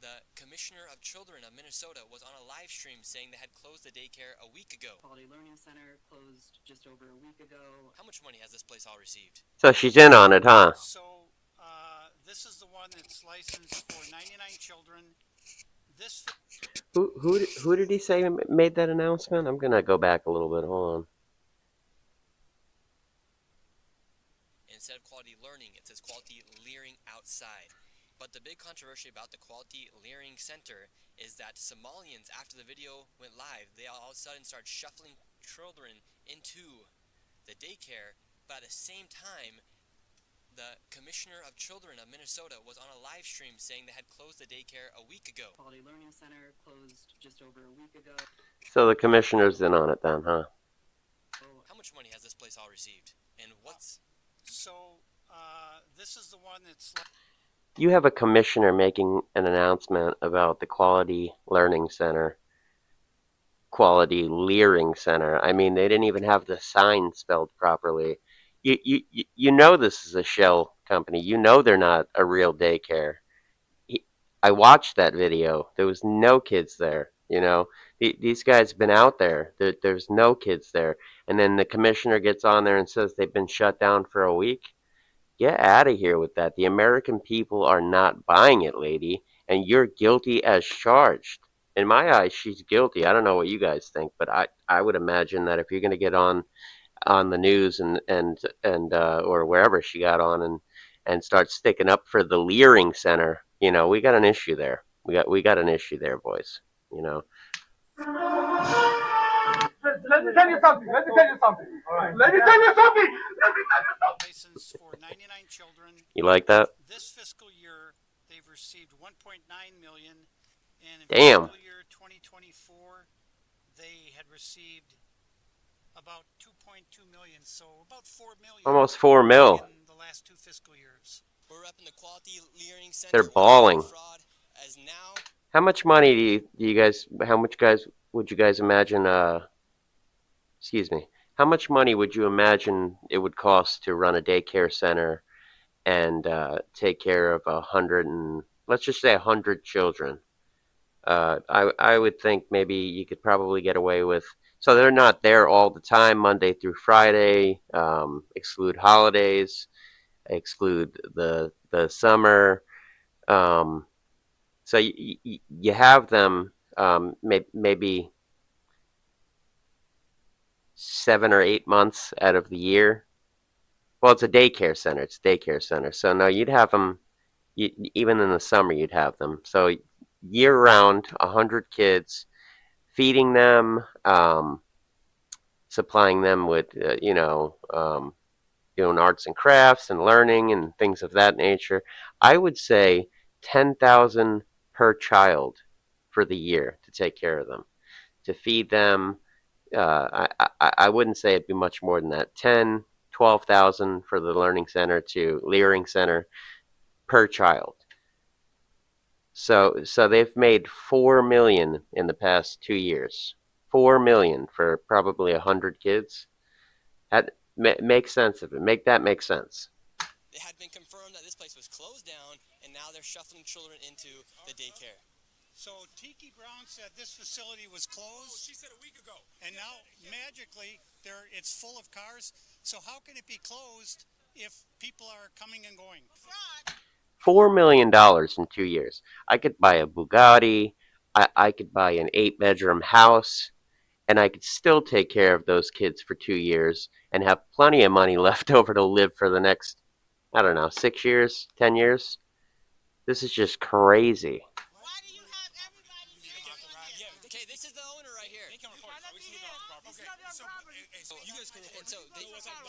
the Commissioner of Children of Minnesota was on a live stream saying they had closed the daycare a week ago. Quality Learning Center closed just over a week ago. How much money has this place all received? So she's in on it, huh? So this is the one that's licensed for 99 children. This. Who did he say made that announcement? I'm gonna go back a little bit. Hold on. Instead of Quality Learning, it says Quality Learing outside. But the big controversy about the Quality Learing Center is that Somalians, after the video went live, they all of a sudden started shuffling children into the daycare. But at the same time, the Commissioner of Children of Minnesota was on a live stream saying they had closed the daycare a week ago. Quality Learning Center closed just over a week ago. So the commissioner's in on it then, huh? How much money has this place all received? And what's... So this is the one that's... You have a commissioner making an announcement about the Quality Learning Center. Quality Learing Center. I mean, they didn't even have the sign spelled properly. You know this is a shell company. You know they're not a real daycare. He, I watched that video. There was no kids there. You know, these guys have been out there. There's no kids there. And then the commissioner gets on there and says they've been shut down for a week. Get out of here with that. The American people are not buying it, lady, and you're guilty as charged. In my eyes, she's guilty. I don't know what you guys think, but I would imagine that if you're going to get on the news and or wherever she got on and start sticking up for the Learing Center, we got an issue there. We got an issue there, boys. You know, Let me tell you something. Let me tell you something. All right. Let me tell you something. Let me tell you something. License for 99 children. You like that? This fiscal year, they've received 1.9 million, and in Damn. fiscal year 2024, they had received about 2.2 million, so about 4 million. Almost 4 mil. In the last 2 fiscal years. We're repping the Quality Learing Center. They're balling. Fraud as now. How much money do you guys? How much guys would you guys imagine? Excuse me. How much money would you imagine it would cost to run a daycare center and take care of 100 and let's just say 100 children? I would think maybe you could probably get away with. So they're not there all the time, Monday through Friday. Exclude holidays, exclude the summer. So you have them maybe 7 or 8 months out of the year. Well, it's a daycare center. It's a daycare center. So no, you'd have them even in the summer. You'd have them. So year round, 100 kids, feeding them, supplying them with doing arts and crafts and learning and things of that nature. I would say 10,000 per child for the year to take care of them, to feed them. I wouldn't say it'd be much more than that. 10, 12,000 for the learning center to Learing Center per child. So they've made 4 million in the past 2 years. 4 million for probably 100 kids. That makes sense of it. Make that make sense. It had been confirmed that this place was closed down, and now they're shuffling children into the daycare. So Tiki Brown said this facility was closed. She said a week ago. And now magically it's full of cars. So how can it be closed if people are coming and going? $4 million in 2 years. I could buy a Bugatti. I could buy an 8-bedroom house, and I could still take care of those kids for 2 years and have plenty of money left over to live for the next, I don't know, 6 years, 10 years. This is just crazy. Why do you have everybody here? Yeah, okay, this is the owner right here. They can record. Okay, so you guys can record. And so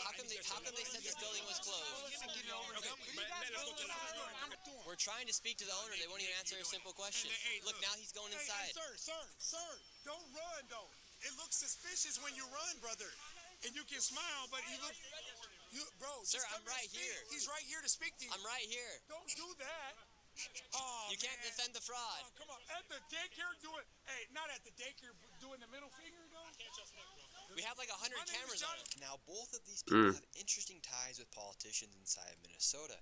how come they said this building was closed? We're trying to speak to the owner. They won't even answer a simple question. Look, now he's going inside. Sir, don't run though. It looks suspicious when you run, brother. And you can smile, but bro. Sir, I'm right here. He's right here to speak to you. I'm right here. Don't do that. You can't defend the fraud. Come on, at the daycare doing. Hey, not at the daycare doing the middle finger though. We have like 100 cameras on it. Now, both of these people have interesting ties with politicians inside of Minnesota.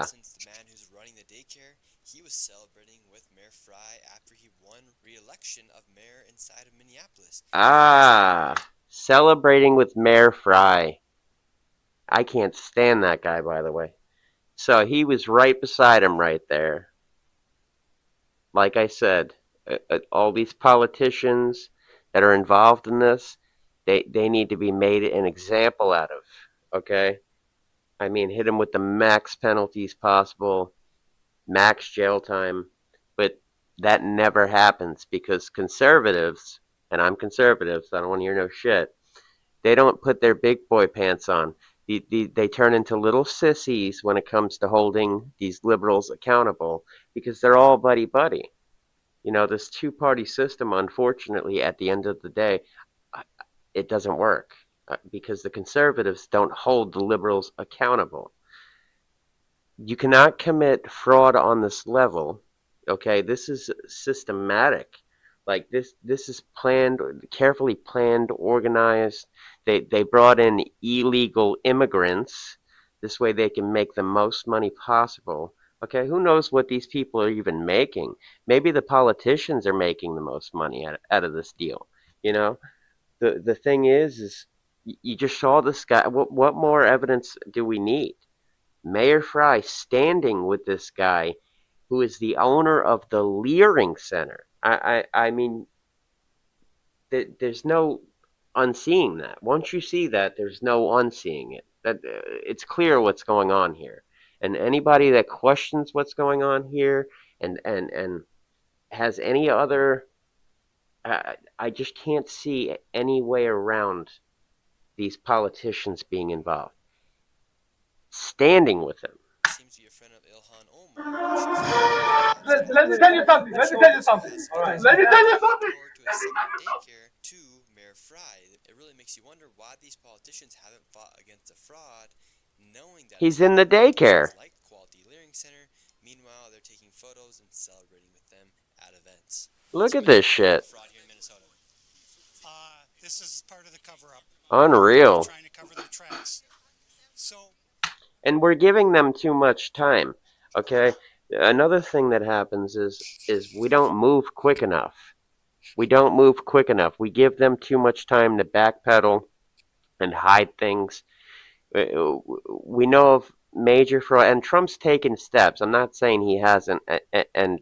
Since the man who's running the daycare, he was celebrating with Mayor Fry after he won re-election of mayor inside of Minneapolis. Celebrating with Mayor Fry. I can't stand that guy, by the way. So he was right beside him right there. Like I said, all these politicians that are involved in this, they need to be made an example out of, okay? I mean, hit them with the max penalties possible, max jail time, but that never happens because conservatives, and I'm conservative, so I don't want to hear no shit, they don't put their big boy pants on. They turn into little sissies when it comes to holding these liberals accountable because they're all buddy-buddy. You know, this two-party system, unfortunately, at the end of the day, it doesn't work because the conservatives don't hold the liberals accountable. You cannot commit fraud on this level, okay? This is systematic. Like this is planned, carefully planned, organized. They brought in illegal immigrants. This way they can make the most money possible. Okay, who knows what these people are even making? Maybe the politicians are making the most money out of this deal. You know, the thing is you just saw this guy. What more evidence do we need? Mayor Fry standing with this guy who is the owner of the Learing Center. I mean, there's no unseeing that. Once you see that, there's no unseeing it. That it's clear what's going on here, and anybody that questions what's going on here and has any other, I just can't see any way around these politicians being involved. Standing with him. Seems to be a friend of Ilhan Omar. Let me tell you something. Let me tell you something. Let me tell you something. To a second daycare to Mayor Fry. It really makes you wonder why these politicians haven't fought against the fraud, knowing that He's in the daycare. Like Quality Learing Center. Meanwhile, they're taking photos and celebrating with them at events. Look at this shit. Fraud here in Minnesota. This is part of the cover-up. Unreal. Trying to cover their tracks. So. And we're giving them too much time. Okay. Another thing that happens is we don't move quick enough. We don't move quick enough. We give them too much time to backpedal and hide things. We know of major fraud, and Trump's taken steps. I'm not saying he hasn't. And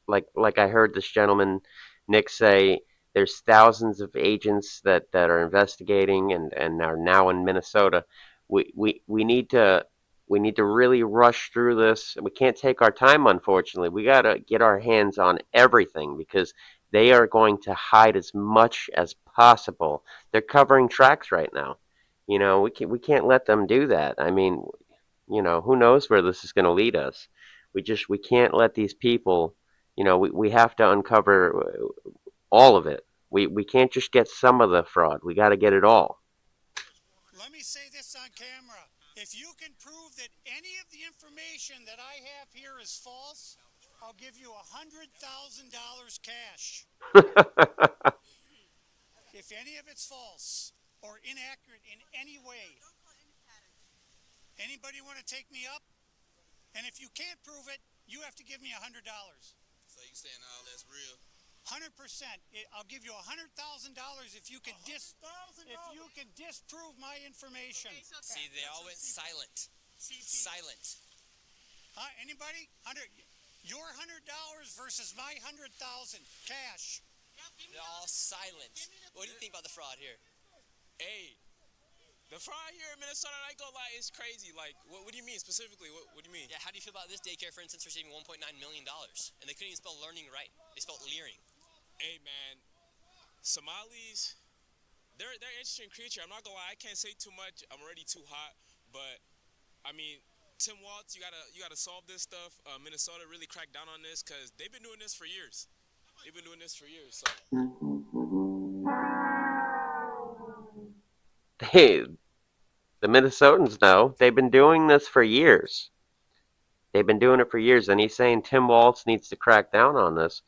like I heard this gentleman Nick say, there's thousands of agents that are investigating and are now in Minnesota. We need to really rush through this. We can't take our time, unfortunately. We got to get our hands on everything because they are going to hide as much as possible. They're covering tracks right now. You know, we can't let them do that. I mean, you know, who knows where this is going to lead us? We can't let these people. You know, we have to uncover all of it. We can't just get some of the fraud. We got to get it all. Let me say this on camera. If you can prove that any of the information that I have here is false, I'll give you $100,000 cash. If any of it's false or inaccurate in any way. Anybody want to take me up? And if you can't prove it, you have to give me $100. So you saying all that's real? 100%. I'll give you $100,000 if you can disprove my information. See, they all went silent. Silent. Anybody? Your $100 versus my $100,000 cash. They're all silent. What do you think about the fraud here? Hey, the fraud here in Minnesota, I ain't gonna lie, it's crazy. Like, what do you mean specifically? What do you mean? Yeah, how do you feel about this daycare, for instance, receiving $1.9 million? And they couldn't even spell learning right. They spelled leering. Hey, man, Somalis, they're an interesting creature. I'm not gonna lie, I can't say too much. I'm already too hot. But, I mean, Tim Waltz, you gotta solve this stuff. Minnesota really cracked down on this because they've been doing this for years. They've been doing this for years, so. The Minnesotans know. They've been doing this for years. They've been doing it for years, and he's saying Tim Waltz needs to crack down on this.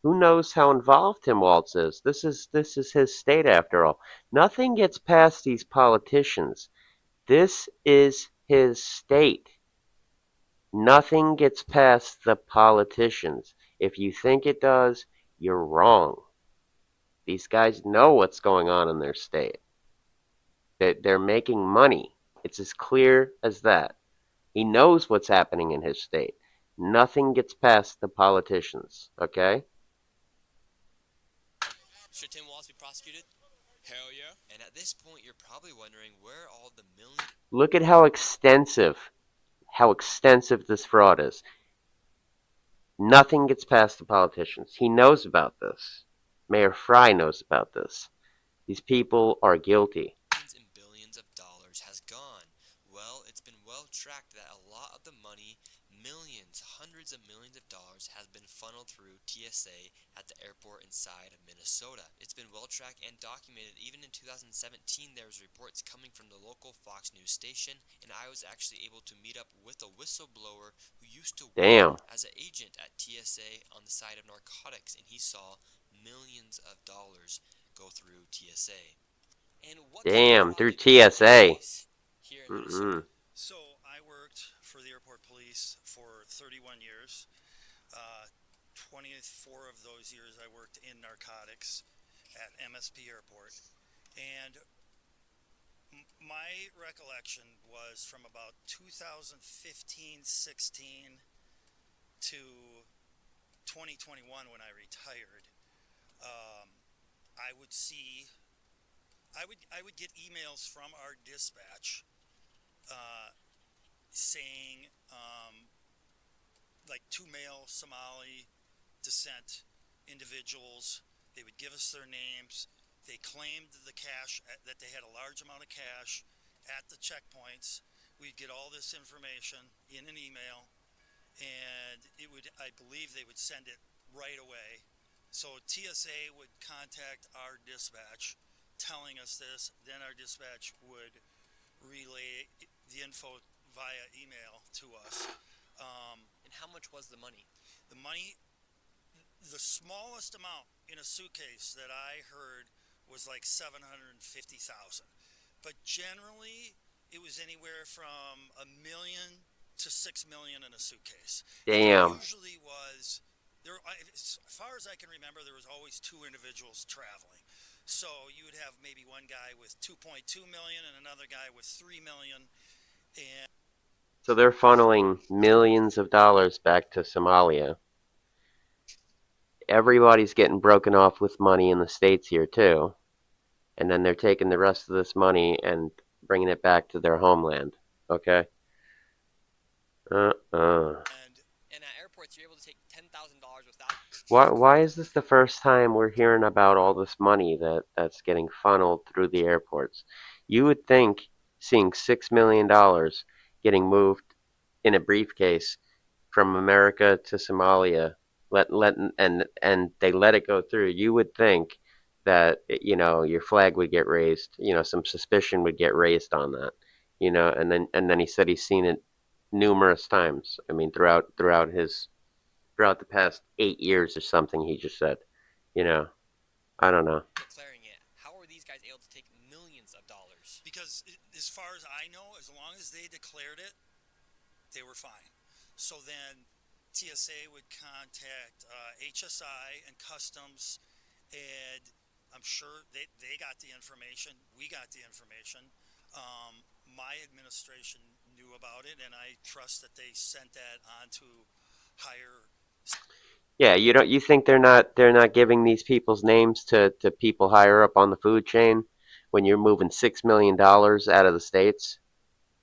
Who knows how involved Tim Waltz is? This is his state after all. Nothing gets past these politicians. This is his state. Nothing gets past the politicians. If you think it does, you're wrong. These guys know what's going on in their state. They're making money. It's as clear as that. He knows what's happening in his state. Nothing gets past the politicians, okay? Should Tim Waltz be prosecuted? Hell yeah. And at this point, you're probably wondering where all the millions... Look at how extensive this fraud is. Nothing gets past the politicians. He knows about this. Mayor Fry knows about this. These people are guilty. And billions of dollars has gone. Well, it's been well tracked that a lot of the money, millions, hundreds of millions of dollars, has been funneled through TSA at the airport inside of Minnesota. It's been well tracked and documented. Even in 2017, there was reports coming from the local Fox News station, and I was actually able to meet up with a whistleblower who used to work as an agent at TSA on the side of narcotics, and he saw millions of dollars go through TSA. And what kind of Damn, fraud through did you see take TSA. place here in Minnesota? So I worked for the airport police for 31 years. 24 of those years I worked in narcotics at MSP Airport. And my recollection was from about 2015-16 to 2021 when I retired. I would see, I would get emails from our dispatch saying like 2 male Somali descent individuals. They would give us their names. They claimed the cash, that they had a large amount of cash at the checkpoints. We'd get all this information in an email, and it would, I believe they would send it right away. So TSA would contact our dispatch telling us this, then our dispatch would relay the info via email to us. And how much was the money? The money, the smallest amount in a suitcase that I heard was like 750,000, but generally it was anywhere from $1 million to $6 million in a suitcase. Damn. It usually was there. As far as I can remember, there was always 2 individuals traveling. So you would have maybe one guy with 2.2 million and another guy with 3 million, and So they're funneling millions of dollars back to Somalia. Everybody's getting broken off with money in the States here too. And then they're taking the rest of this money and bringing it back to their homeland. Okay? Uh-uh. And at airports, you're able to take $10,000 without. Why is this the first time we're hearing about all this money that's getting funneled through the airports? You would think seeing $6 million getting moved in a briefcase from America to Somalia, and they let it go through, you would think that your flag would get raised, some suspicion would get raised on that, and then he said he's seen it numerous times. I mean, throughout the past 8 years or something. He just said, you know, I don't know. Declaring it. How are these guys able to take millions of dollars? because as far as I know, as long as they declared it, they were fine. So then TSA would contact HSI and Customs, and I'm sure they got the information. We got the information. My administration knew about it, and I trust that they sent that on to higher. Yeah, you think they're not giving these people's names to people higher up on the food chain when you're moving $6 million out of the states?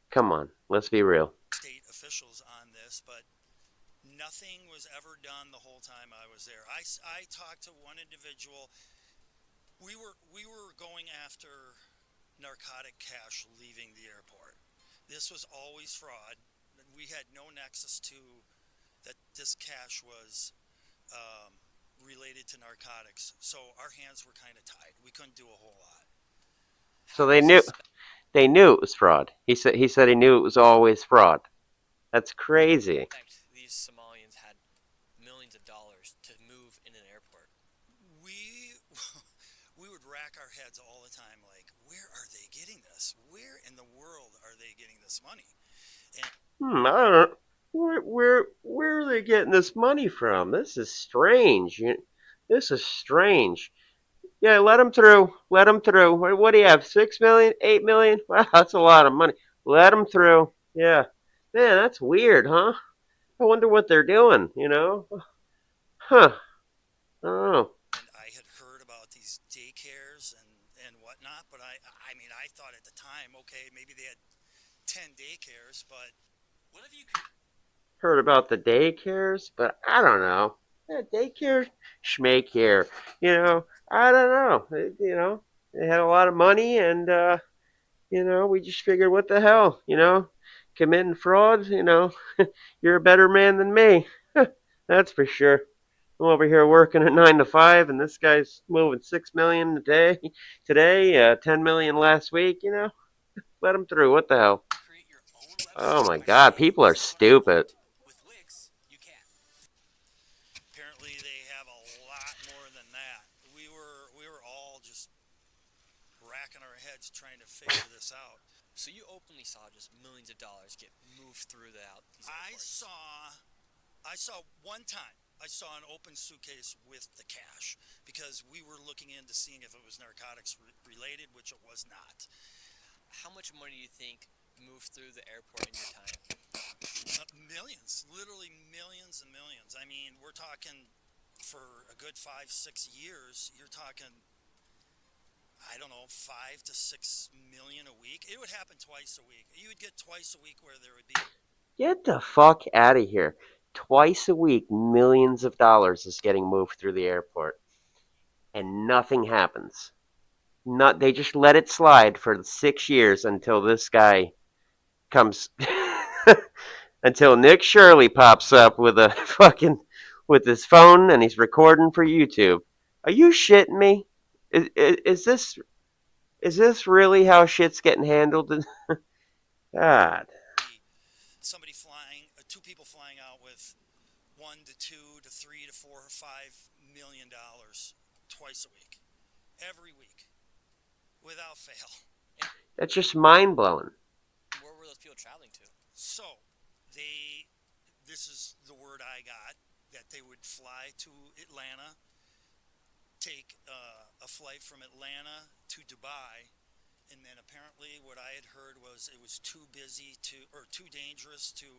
Come on, let's be real. State officials on this, but nothing was ever done the whole time I was there. I talked to one individual. We were going after narcotic cash leaving the airport. This was always fraud. We had no nexus to that this cash was related to narcotics. So our hands were kind of tied. We couldn't do a whole lot. So they knew it was fraud. He said he knew it was always fraud. That's crazy. These Somalians had millions of dollars to move in an airport. We we would rack our heads all the time, like, where are they getting this? Where in the world are they getting this money? I don't know. Where are they getting this money from? This is strange. This is strange. Yeah, let them through. Let them through. What do you have? 6 million, 8 million? Wow, that's a lot of money. Let them through. Yeah, man, that's weird, huh? I wonder what they're doing. Huh? I don't know. And I had heard about these daycares and whatnot, but I mean, I thought at the time, okay, maybe they had 10 daycares, but What have you? Heard about the daycares, but I don't know. Yeah, daycare, schmake here. I don't know. They had a lot of money, and we just figured, what the hell, committing fraud. You're a better man than me. That's for sure. I'm over here working at 9 to 5, and this guy's moving 6 million a day today, 10 million last week. Let him through. What the hell? Create your own website Oh my by God, saying, people are "This is what I stupid. want." With Wix, you can. apparently they have a lot more than that. We were all just racking our heads you openly saw just millions of dollars get moved through these airports. I saw one time. I saw an open suitcase with the cash because we were looking into seeing if it was narcotics related, which it was not. How much money do you think moved through the airport in your time? Millions, literally millions and millions. I mean, we're talking for a good 5-6 years. You're talking, I don't know, 5 to 6 million a week. It would happen twice a week. You would get twice a week where there would be. Get the fuck out of here. Twice a week, millions of dollars is getting moved through the airport, and nothing happens. They just let it slide for 6 years until this guy comes, until Nick Shirley pops up with a fucking with his phone and he's recording for YouTube. Are you shitting me? Is this really how shit's getting handled? God. Somebody flying, two people flying out with $1 to $2 to $3 to $4 or $5 million twice a week, every week, without fail. That's just mind blowing. Where were those people traveling to? So, this is the word I got, that they would fly to Atlanta, take a flight from Atlanta to Dubai, and then apparently what I had heard was it was too dangerous to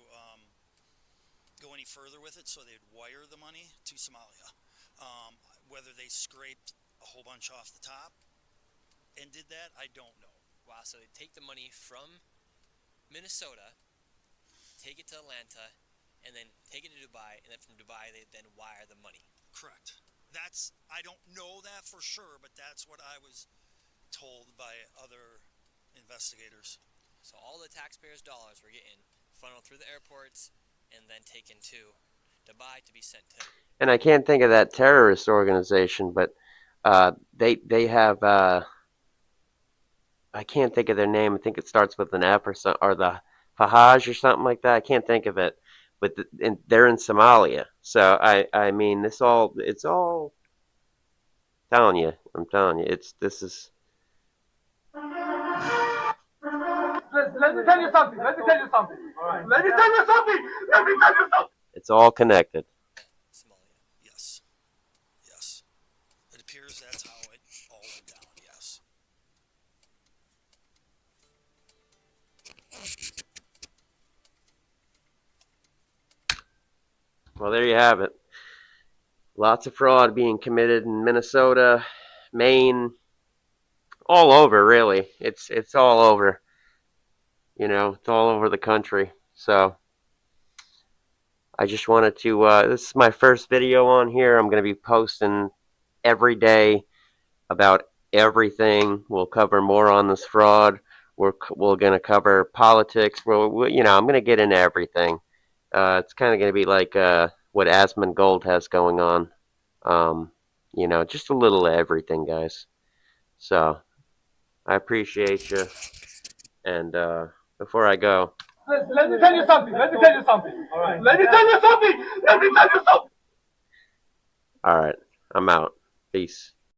go any further with it, so they'd wire the money to Somalia. Whether they scraped a whole bunch off the top and did that, I don't know. Wow, so they take the money from Minnesota, take it to Atlanta, and then take it to Dubai, and then from Dubai they then wire the money. Correct. I don't know that for sure, but that's what I was told by other investigators. So all the taxpayers' dollars were getting funneled through the airports and then taken to Dubai to be sent to. And I can't think of that terrorist organization, but they have I can't think of their name. I think it starts with an F or the Fahaj or something like that. I can't think of it, but they're in Somalia. So I mean it's all I'm telling you, this is. Let me tell you something. Let me tell you something. Let me tell you something. Let me tell you something. It's all connected. Somalia. Yes. Yes. It appears that's how it all went down, yes. Well, there you have it. Lots of fraud being committed in Minnesota, Maine, all over. Really, it's all over. It's all over the country. So I just wanted to. This is my first video on here. I'm going to be posting every day about everything. We'll cover more on this fraud. We're going to cover politics. I'm going to get into everything. It's kind of going to be like what Asmund Gold has going on. Just a little of everything, guys. So I appreciate you. And before I go, let me tell you something. Let me tell you something. Let me tell you something. Let me tell you something. all right, I'm out. Peace.